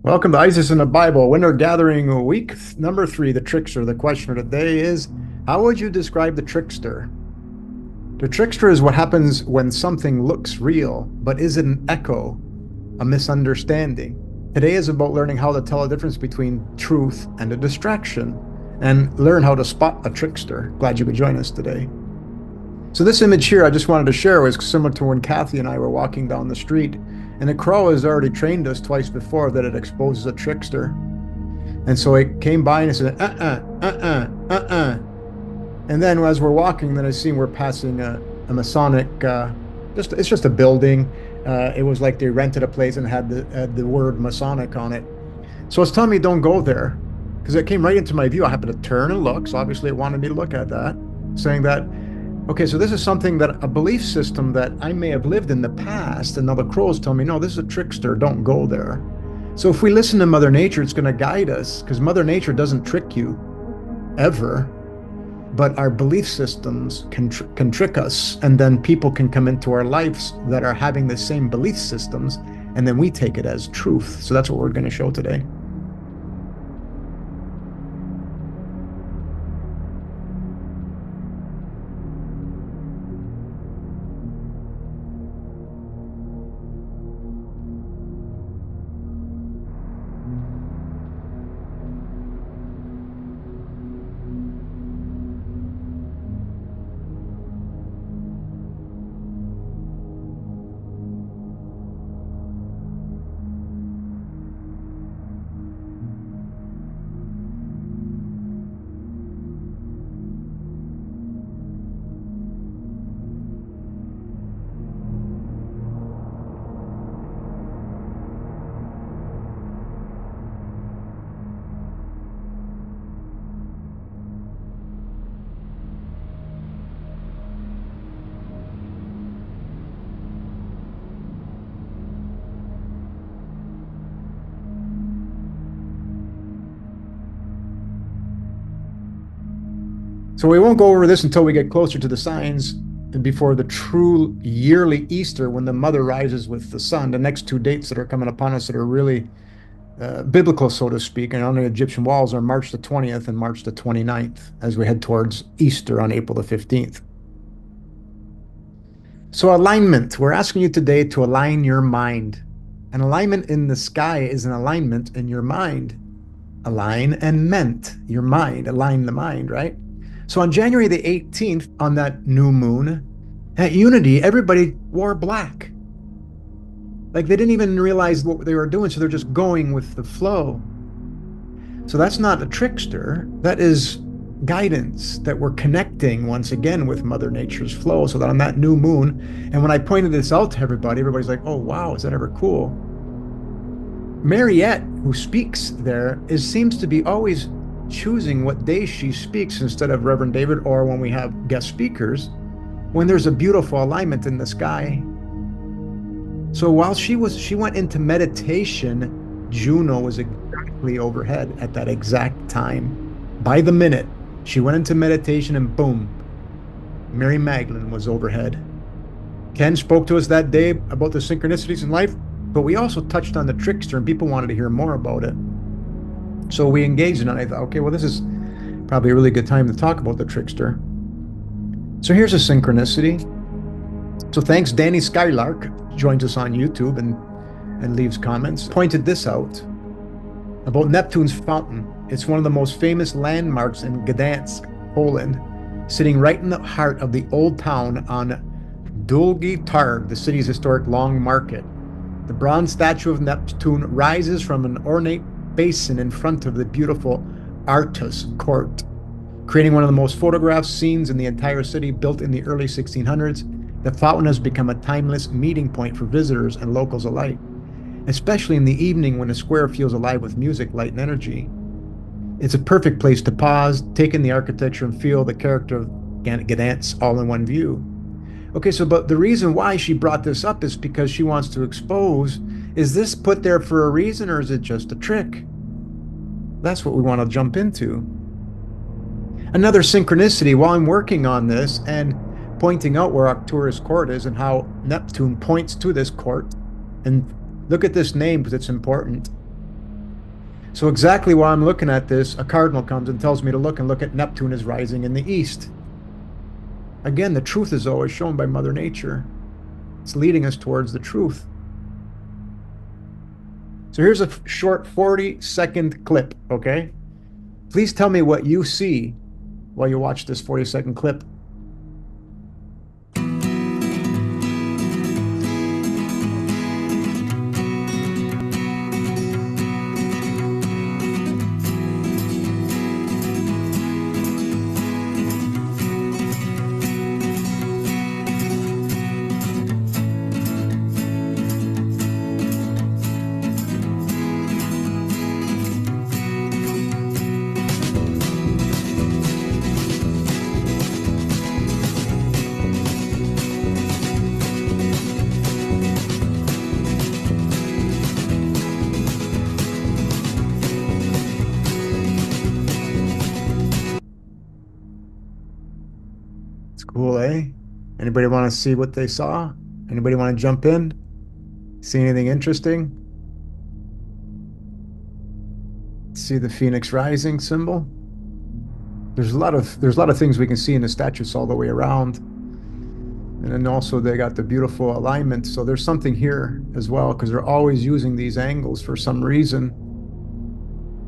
Welcome to ISIS in the Bible, Winter Gathering Week number 3, the Trickster. The question of the day is, how would you describe the Trickster? The Trickster is what happens when something looks real, but is an echo, a misunderstanding. Today is about learning how to tell the difference between truth and a distraction, and learn how to spot a trickster. Glad you could join us today. So this image here I just wanted to share was similar to when Kathy and I were walking down the street, and the crow has already trained us twice before that it exposes a trickster. And so it came by and it said, And then as we're walking, then I see we're passing a Masonic, it's just a building. It was like they rented a place and had the word Masonic on it. So it's telling me don't go there because it came right into my view. I happened to turn and look. So obviously it wanted me to look at that, saying that, okay, so this is something that a belief system that I may have lived in the past, and now the crows tell me, no, this is a trickster, don't go there. So if we listen to Mother Nature, it's going to guide us, because Mother Nature doesn't trick you, ever, but our belief systems can trick us, and then people can come into our lives that are having the same belief systems, and then we take it as truth. So that's what we're going to show today. So we won't go over this until we get closer to the signs and before the true yearly Easter, when the mother rises with the sun. The next two dates that are coming upon us that are really biblical, so to speak, and on the Egyptian walls are March the 20th and March the 29th as we head towards Easter on April the 15th. So alignment, we're asking you today to align your mind. An alignment in the sky is an alignment in your mind. Align and ment, your mind, align the mind, right? So on January the 18th, on that new moon, at Unity, everybody wore black. Like they didn't even realize what they were doing, so they're just going with the flow. So that's not a trickster. That is guidance that we're connecting once again with Mother Nature's flow, so that on that new moon, and when I pointed this out to everybody, everybody's like, oh, wow, is that ever cool? Mariette, who speaks there, seems to be always choosing what day she speaks instead of Reverend David, or when we have guest speakers, when there's a beautiful alignment in the sky. So while she went into meditation, Juno was exactly overhead at that exact time. By the minute, she went into meditation and boom, Mary Magdalene was overhead. Ken spoke to us that day about the synchronicities in life, but we also touched on the trickster and people wanted to hear more about it. So we engaged in it, and I thought, okay, well, this is probably a really good time to talk about the trickster. So here's a synchronicity. So thanks, Danny Skylark, joins us on YouTube and leaves comments. Pointed this out about Neptune's fountain. It's one of the most famous landmarks in Gdansk, Poland, sitting right in the heart of the old town on Długi Targ, the city's historic long market. The bronze statue of Neptune rises from an ornate basin in front of the beautiful Artus court, creating one of the most photographed scenes in the entire city. Built in the early 1600s, the fountain has become a timeless meeting point for visitors and locals alike, especially in the evening when the square feels alive with music, light, and energy. It's a perfect place to pause, take in the architecture, and feel the character of Gdansk all in one view. Okay, so but the reason why she brought this up is because she wants to expose, is this put there for a reason or is it just a trick? That's what we want to jump into. Another synchronicity, while I'm working on this and pointing out where Arcturus court is and how Neptune points to this court, and look at this name because it's important. So exactly while I'm looking at this, a cardinal comes and tells me to look at Neptune is rising in the east. Again, the truth is always shown by Mother Nature. It's leading us towards the truth. So here's a short 40-second clip, okay? Please tell me what you see while you watch this 40-second clip. Cool, eh? Anybody want to see what they saw? Anybody want to jump in? See anything interesting? See the Phoenix Rising symbol? There's a lot of things we can see in the statues all the way around. And then also they got the beautiful alignment. So there's something here as well, because they're always using these angles for some reason.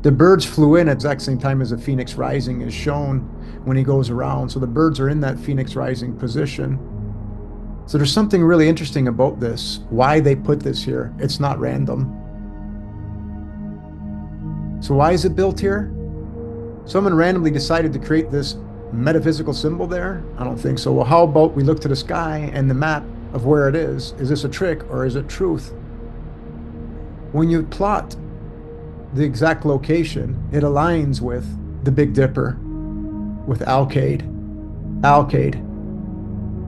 The birds flew in at the exact same time as the Phoenix Rising is shown when he goes around. So the birds are in that Phoenix Rising position. So there's something really interesting about this, why they put this here. It's not random. So why is it built here? Someone randomly decided to create this metaphysical symbol there? I don't think so. Well, how about we look to the sky and the map of where it is? Is this a trick or is it truth? When you plot the exact location, it aligns with the Big Dipper, with Alcade.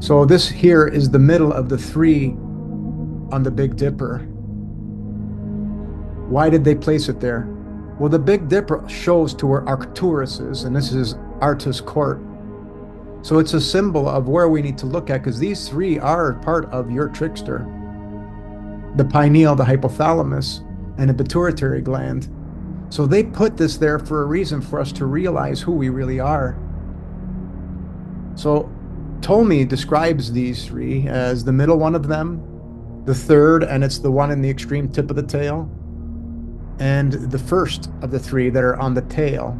So this here is the middle of the 3 on the Big Dipper. Why did they place it there? Well, the Big Dipper shows to where Arcturus is, and this is Artus Court. So it's a symbol of where we need to look at, because these 3 are part of your trickster. The pineal, the hypothalamus, and the pituitary gland. So they put this there for a reason, for us to realize who we really are. So Ptolemy describes these 3 as the middle one of them, the 3rd, and it's the one in the extreme tip of the tail, and the 1st of the 3 that are on the tail,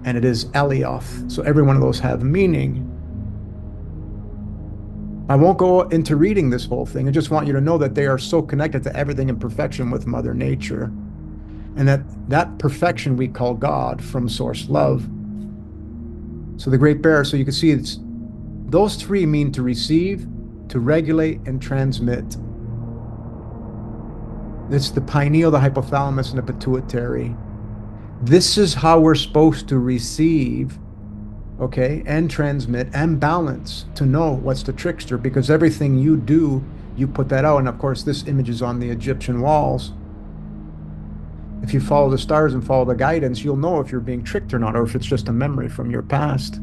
and it is Alioth. So every one of those have meaning. I won't go into reading this whole thing. I just want you to know that they are so connected to everything in perfection with Mother Nature, and that perfection we call God, from source love. So the Great Bear, so you can see those 3 mean to receive, to regulate, and transmit. It's the pineal, the hypothalamus, and the pituitary. This is how we're supposed to receive, okay, and transmit and balance, to know what's the trickster, because everything you do, you put that out. And of course, this image is on the Egyptian walls. If you follow the stars and follow the guidance, you'll know if you're being tricked or not, or if it's just a memory from your past.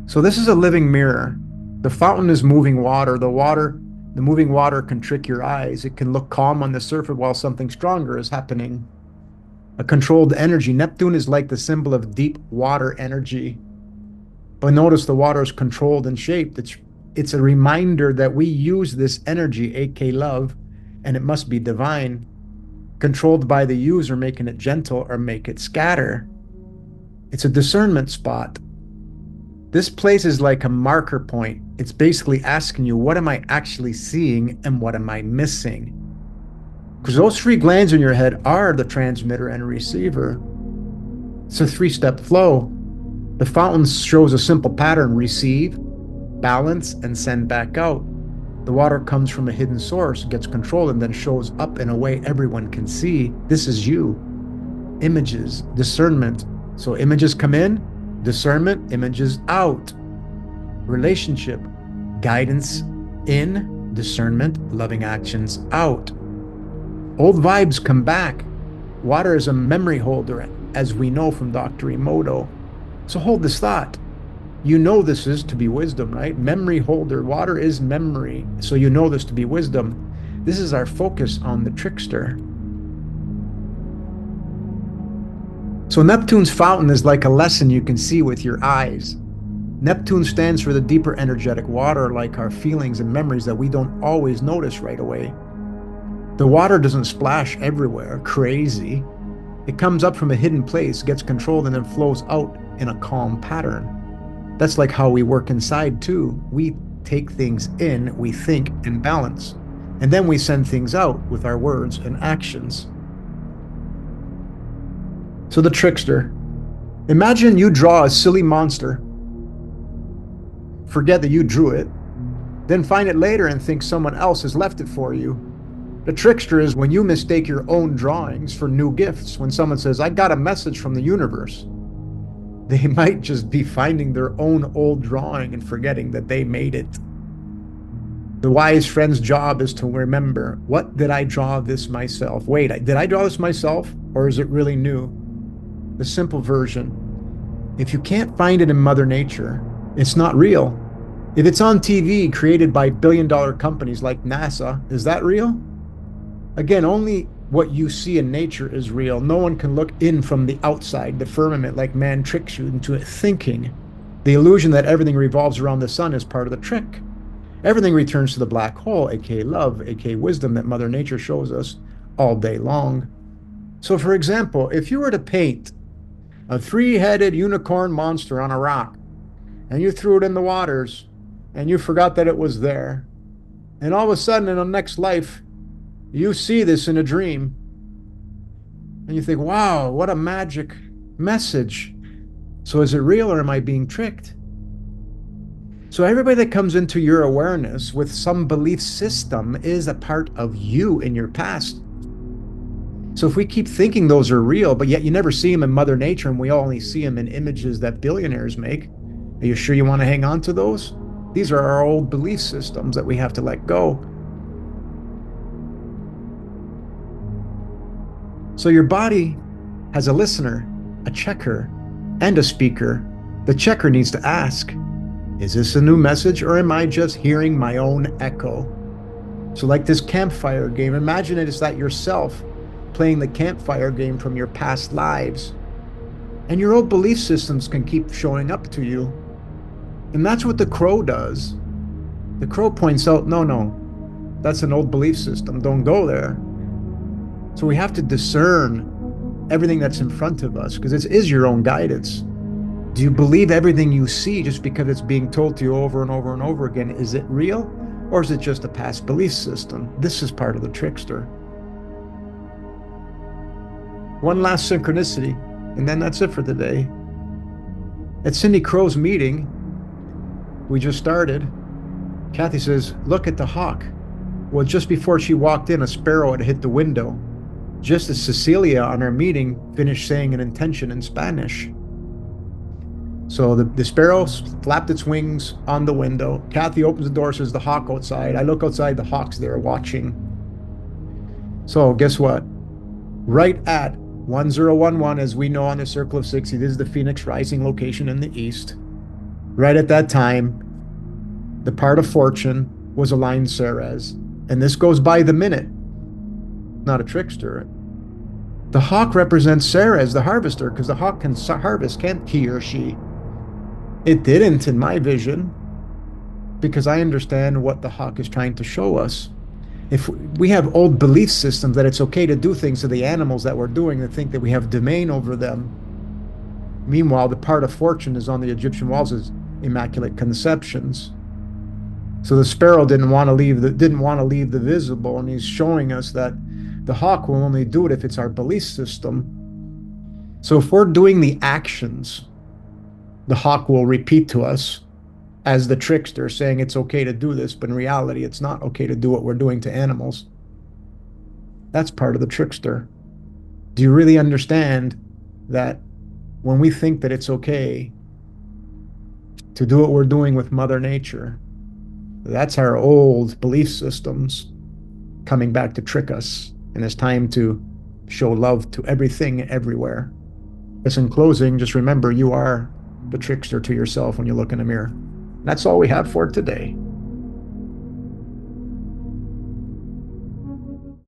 So this is a living mirror. The fountain is moving water. The moving water can trick your eyes. It can look calm on the surface while something stronger is happening. A controlled energy. Neptune is like the symbol of deep water energy. But notice the water is controlled and shaped. It's a reminder that we use this energy, aka love, and it must be divine, controlled by the user, making it gentle or make it scatter. It's a discernment spot. This place is like a marker point. It's basically asking you, what am I actually seeing and what am I missing? Because those 3 glands in your head are the transmitter and receiver. It's a 3-step flow. The fountain shows a simple pattern: receive, balance, and send back out. The water comes from a hidden source, gets controlled, and then shows up in a way everyone can see. This is you. Images, discernment. So images come in, discernment, images out. Relationship, guidance in, discernment, loving actions out. Old vibes come back. Water is a memory holder, as we know from Dr. Emoto. So hold this thought. You know this is to be wisdom, right? Memory holder. Water is memory. So you know this to be wisdom. This is our focus on the trickster. So Neptune's fountain is like a lesson you can see with your eyes. Neptune stands for the deeper energetic water, like our feelings and memories that we don't always notice right away. The water doesn't splash everywhere, crazy. It comes up from a hidden place, gets controlled, and then flows out in a calm pattern. That's like how we work inside too. We take things in, we think and balance, and then we send things out with our words and actions. So the trickster. Imagine you draw a silly monster, forget that you drew it, then find it later and think someone else has left it for you. The trickster is when you mistake your own drawings for new gifts. When someone says, I got a message from the universe, they might just be finding their own old drawing and forgetting that they made it. The wise friend's job is to remember, what did I draw this myself? Wait, did I draw this myself, or is it really new? The simple version. If you can't find it in Mother Nature, it's not real. If it's on TV created by billion-dollar companies like NASA, is that real? Again, only what you see in nature is real. No one can look in from the outside, the firmament, like man tricks you into thinking. The illusion that everything revolves around the sun is part of the trick. Everything returns to the black hole, aka love, aka wisdom that Mother Nature shows us all day long. So for example, if you were to paint a three-headed unicorn monster on a rock, and you threw it in the waters, and you forgot that it was there, and all of a sudden in the next life, you see this in a dream, and you think, wow, what a magic message. So is it real, or am I being tricked? So everybody that comes into your awareness with some belief system is a part of you in your past. So if we keep thinking those are real, but yet you never see them in Mother Nature, and we only see them in images that billionaires make, are you sure you want to hang on to those? These are our old belief systems that we have to let go. So your body has a listener, a checker, and a speaker. The checker needs to ask, is this a new message, or am I just hearing my own echo? So like this campfire game, imagine it's that yourself playing the campfire game from your past lives. And your old belief systems can keep showing up to you. And that's what the crow does. The crow points out, no, that's an old belief system. Don't go there. So we have to discern everything that's in front of us, because it is your own guidance. Do you believe everything you see just because it's being told to you over and over and over again? Is it real, or is it just a past belief system? This is part of the trickster. One last synchronicity, and then that's it for today. At Cindy Crow's meeting, we just started, Kathy says, look at the hawk. Well, just before she walked in, a sparrow had hit the window, just as Cecilia on our meeting finished saying an intention in Spanish. So the sparrow flapped its wings on the window. Kathy opens the door, says the hawk outside. I look outside, the hawk's there watching. So guess what? Right at 1011, as we know on the Circle of 60, this is the Phoenix Rising location in the east. Right at that time, the part of fortune was aligned Ceres. And this goes by the minute, not a trickster. The hawk represents Ceres, the harvester, because the hawk can harvest, can't he or she? It didn't in my vision, because I understand what the hawk is trying to show us. If we have old belief systems that it's okay to do things to the animals that we're doing and think that we have domain over them. Meanwhile, the part of fortune is on the Egyptian walls as immaculate conceptions. So the sparrow didn't want to leave the visible, and he's showing us that the hawk will only do it if it's our belief system. So if we're doing the actions, the hawk will repeat to us as the trickster, saying it's okay to do this, but in reality, it's not okay to do what we're doing to animals. That's part of the trickster. Do you really understand that when we think that it's okay to do what we're doing with Mother Nature, that's our old belief systems coming back to trick us, and it's time to show love to everything, everywhere. Yes, in closing, just remember you are the trickster to yourself when you look in the mirror. That's all we have for today.